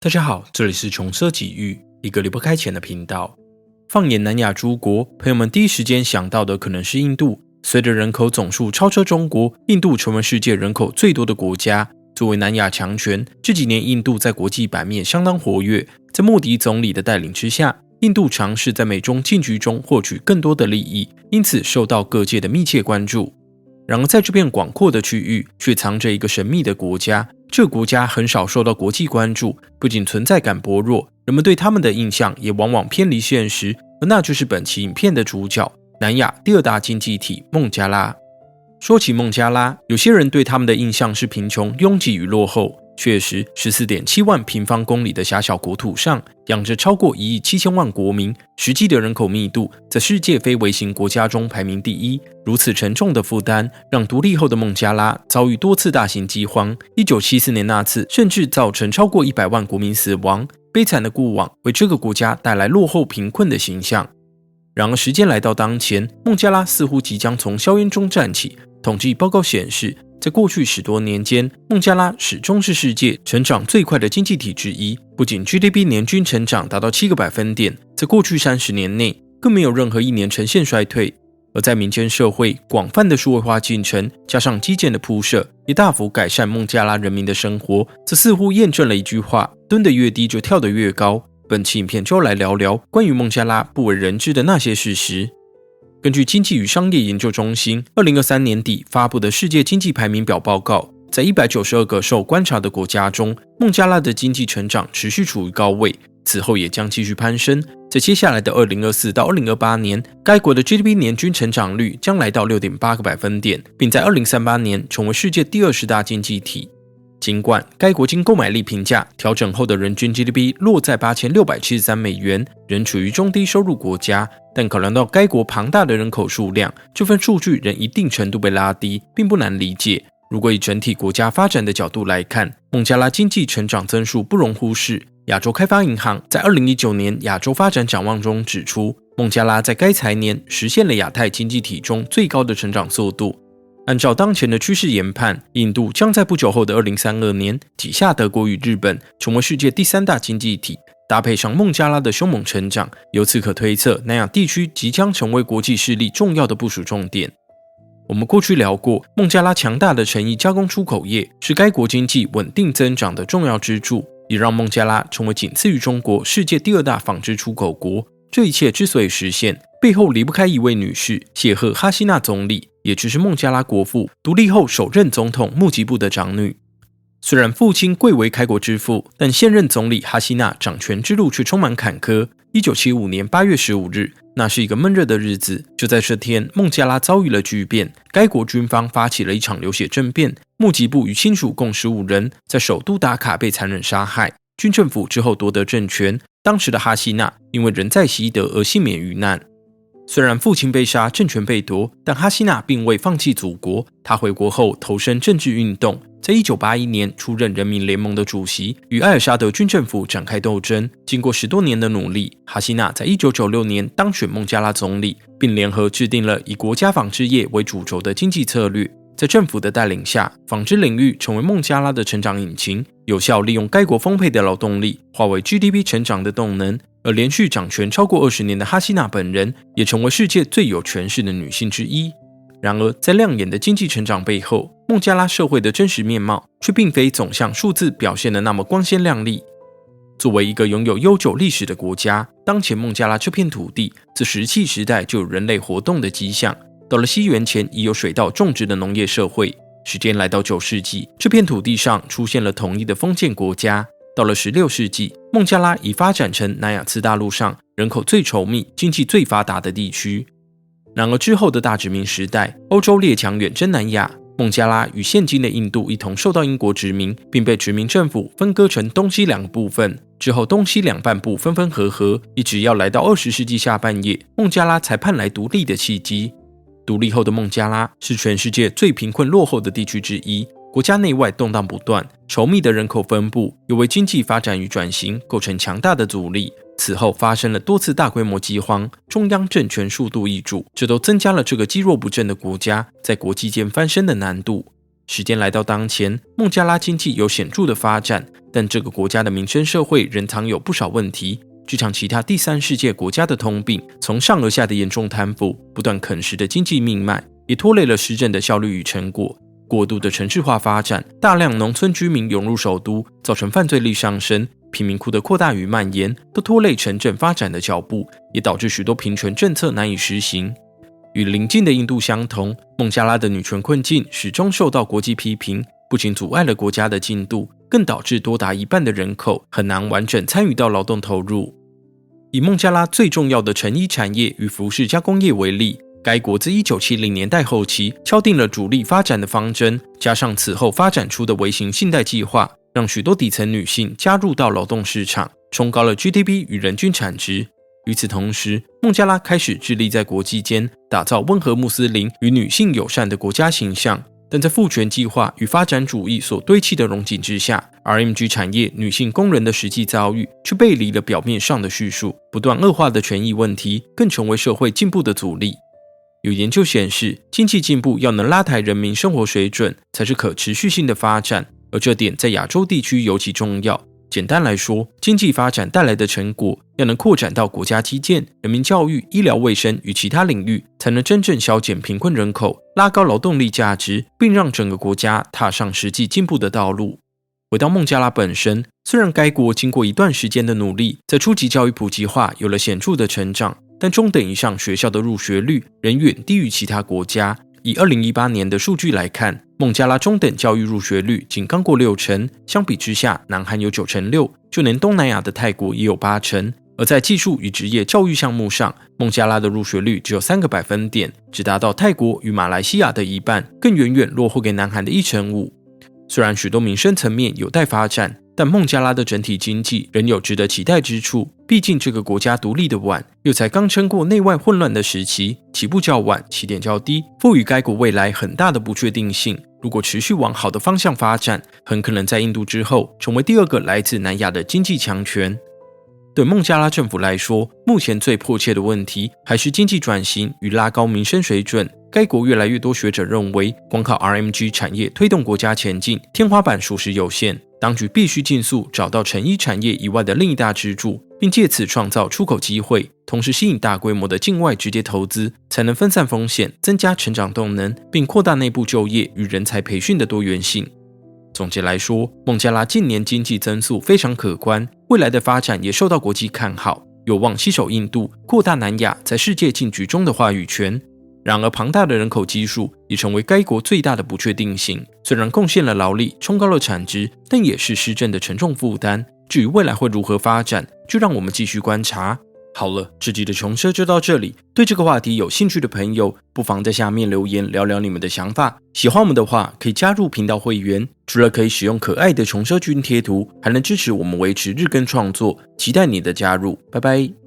大家好，这里是穷奢极欲，一个离不开钱的频道。放眼南亚诸国，朋友们第一时间想到的可能是印度。随着人口总数超车中国，印度成为世界人口最多的国家。作为南亚强权，这几年印度在国际版面相当活跃。在莫迪总理的带领之下，印度尝试在美中竞局中获取更多的利益，因此受到各界的密切关注。然而在这片广阔的区域，却藏着一个神秘的国家。这个国家很少受到国际关注，不仅存在感薄弱，人们对他们的印象也往往偏离现实，而那就是本期影片的主角——南亚第二大经济体孟加拉。说起孟加拉，有些人对他们的印象是贫穷、拥挤与落后。确实 14.7 万平方公里的狭小国土上，养着超过1亿7千万国民，实际的人口密度在世界非微型国家中排名第一。如此沉重的负担，让独立后的孟加拉遭遇多次大型饥荒。1974年那次，甚至造成超过100万国民死亡。悲惨的过往为这个国家带来落后贫困的形象。然而时间来到当前，孟加拉似乎即将从硝烟中站起。统计报告显示，在过去10多年间，孟加拉始终是世界成长最快的经济体之一，不仅 GDP 年均成长达到7个百分点，在过去30年内更没有任何一年呈现衰退。而在民间社会广泛的数位化进程，加上基建的铺设，也大幅改善孟加拉人民的生活。这似乎验证了一句话：蹲得越低就跳得越高。本期影片就来聊聊关于孟加拉不为人知的那些事实。根据经济与商业研究中心2023年底发布的世界经济排名表报告，在192个受观察的国家中，孟加拉的经济成长持续处于高位，此后也将继续攀升。在接下来的2024到2028年，该国的 GDP 年均成长率将来到 6.8 个百分点，并在2038年成为世界第20大经济体。尽管该国经购买力评价调整后的人均 GDP 落在8673美元，仍处于中低收入国家，但考量到该国庞大的人口数量，这份数据仍一定程度被拉低，并不难理解。如果以整体国家发展的角度来看，孟加拉经济成长增速不容忽视。亚洲开发银行在2019年亚洲发展展望中指出，孟加拉在该财年实现了亚太经济体中最高的成长速度。按照当前的趋势研判，印度将在不久后的2032年挤下德国与日本，成为世界第3大经济体。搭配上孟加拉的凶猛成长，由此可推测，南亚地区即将成为国际势力重要的部署重点。我们过去聊过，孟加拉强大的成衣加工出口业是该国经济稳定增长的重要支柱，也让孟加拉成为仅次于中国世界第2大纺织出口国。这一切之所以实现，背后离不开一位女士——谢赫·哈希娜总理，也就是孟加拉国父独立后首任总统穆吉布的长女。虽然父亲贵为开国之父，但现任总理哈希娜掌权之路却充满坎坷。1975年8月15日，那是一个闷热的日子。就在这天，孟加拉遭遇了巨变，该国军方发起了一场流血政变，穆吉布与亲属共15人在首都达卡被残忍杀害。军政府之后夺得政权，当时的哈希娜因为人在西德而幸免于难。虽然父亲被杀，政权被夺，但哈希娜并未放弃祖国。他回国后投身政治运动，在1981年出任人民联盟的主席，与埃尔沙德军政府展开斗争。经过10多年的努力，哈希娜在1996年当选孟加拉总理，并联合制定了以国家纺织业为主轴的经济策略。在政府的带领下，纺织领域成为孟加拉的成长引擎，有效利用该国丰沛的劳动力，化为 GDP 成长的动能。而连续掌权超过20年的哈希娜本人，也成为世界最有权势的女性之一。然而，在亮眼的经济成长背后，孟加拉社会的真实面貌却并非总像数字表现的那么光鲜亮丽。作为一个拥有悠久历史的国家，当前孟加拉这片土地自石器时代就有人类活动的迹象。到了西元前，已有水稻种植的农业社会。时间来到9世纪，这片土地上出现了统一的封建国家。到了16世纪，孟加拉已发展成南亚次大陆上人口最稠密、经济最发达的地区。然而之后的大殖民时代，欧洲列强远征南亚，孟加拉与现今的印度一同受到英国殖民，并被殖民政府分割成东西2个部分。之后东西两半部分分合合，一直要来到20世纪下半叶，孟加拉才盼来独立的契机。独立后的孟加拉是全世界最贫困落后的地区之一，国家内外动荡不断，稠密的人口分布又为经济发展与转型构成强大的阻力。此后发生了多次大规模饥荒，中央政权数度易主，这都增加了这个积弱不振的国家在国际间翻身的难度。时间来到当前，孟加拉经济有显著的发展，但这个国家的民生社会仍藏有不少问题。就像其他第三世界国家的通病，从上而下的严重贪腐、不断啃食的经济命脉，也拖累了施政的效率与成果。过度的城市化发展，大量农村居民涌入首都，造成犯罪率上升，贫民窟的扩大与蔓延，都拖累城镇发展的脚步，也导致许多平权政策难以实行。与邻近的印度相同，孟加拉的女权困境始终受到国际批评，不仅阻碍了国家的进度，更导致多达一半的人口很难完整参与到劳动投入。以孟加拉最重要的成衣产业与服饰加工业为例，该国自1970年代后期敲定了主力发展的方针，加上此后发展出的微型信贷计划，让许多底层女性加入到劳动市场，冲高了 GDP 与人均产值。与此同时，孟加拉开始致力在国际间打造温和穆斯林与女性友善的国家形象，但在父权计划与发展主义所堆砌的荣景之下， RMG 产业女性工人的实际遭遇却背离了表面上的叙述，不断恶化的权益问题更成为社会进步的阻力。有研究显示，经济进步要能拉抬人民生活水准，才是可持续性的发展，而这点在亚洲地区尤其重要。简单来说，经济发展带来的成果要能扩展到国家基建、人民教育、医疗卫生与其他领域，才能真正消减贫困人口，拉高劳动力价值，并让整个国家踏上实际进步的道路。回到孟加拉本身，虽然该国经过一段时间的努力，在初级教育普及化有了显著的成长，但中等以上学校的入学率仍远低于其他国家。以2018年的数据来看，孟加拉中等教育入学率仅刚过60%，相比之下，南韩有96%，就连东南亚的泰国也有80%。而在技术与职业教育项目上，孟加拉的入学率只有3个百分点，只达到泰国与马来西亚的一半，更远远落后给南韩的1.5%。虽然许多民生层面有待发展，但孟加拉的整体经济仍有值得期待之处。毕竟这个国家独立的晚，又才刚撑过内外混乱的时期，起步较晚，起点较低，赋予该国未来很大的不确定性。如果持续往好的方向发展，很可能在印度之后成为第二个来自南亚的经济强权。对孟加拉政府来说，目前最迫切的问题还是经济转型与拉高民生水准。该国越来越多学者认为，光靠 RMG 产业推动国家前进，天花板属实有限。当局必须尽速找到成衣产业以外的另一大支柱，并借此创造出口机会，同时吸引大规模的境外直接投资，才能分散风险，增加成长动能，并扩大内部就业与人才培训的多元性。总结来说，孟加拉近年经济增速非常可观，未来的发展也受到国际看好，有望携手印度，扩大南亚在世界竞局中的话语权。然而，庞大的人口基数也成为该国最大的不确定性。虽然贡献了劳力，冲高了产值，但也是施政的沉重负担。至于未来会如何发展，就让我们继续观察。好了，这集的穷奢就到这里。对这个话题有兴趣的朋友，不妨在下面留言聊聊你们的想法。喜欢我们的话，可以加入频道会员，除了可以使用可爱的穷奢君贴图，还能支持我们维持日更创作。期待你的加入，拜拜。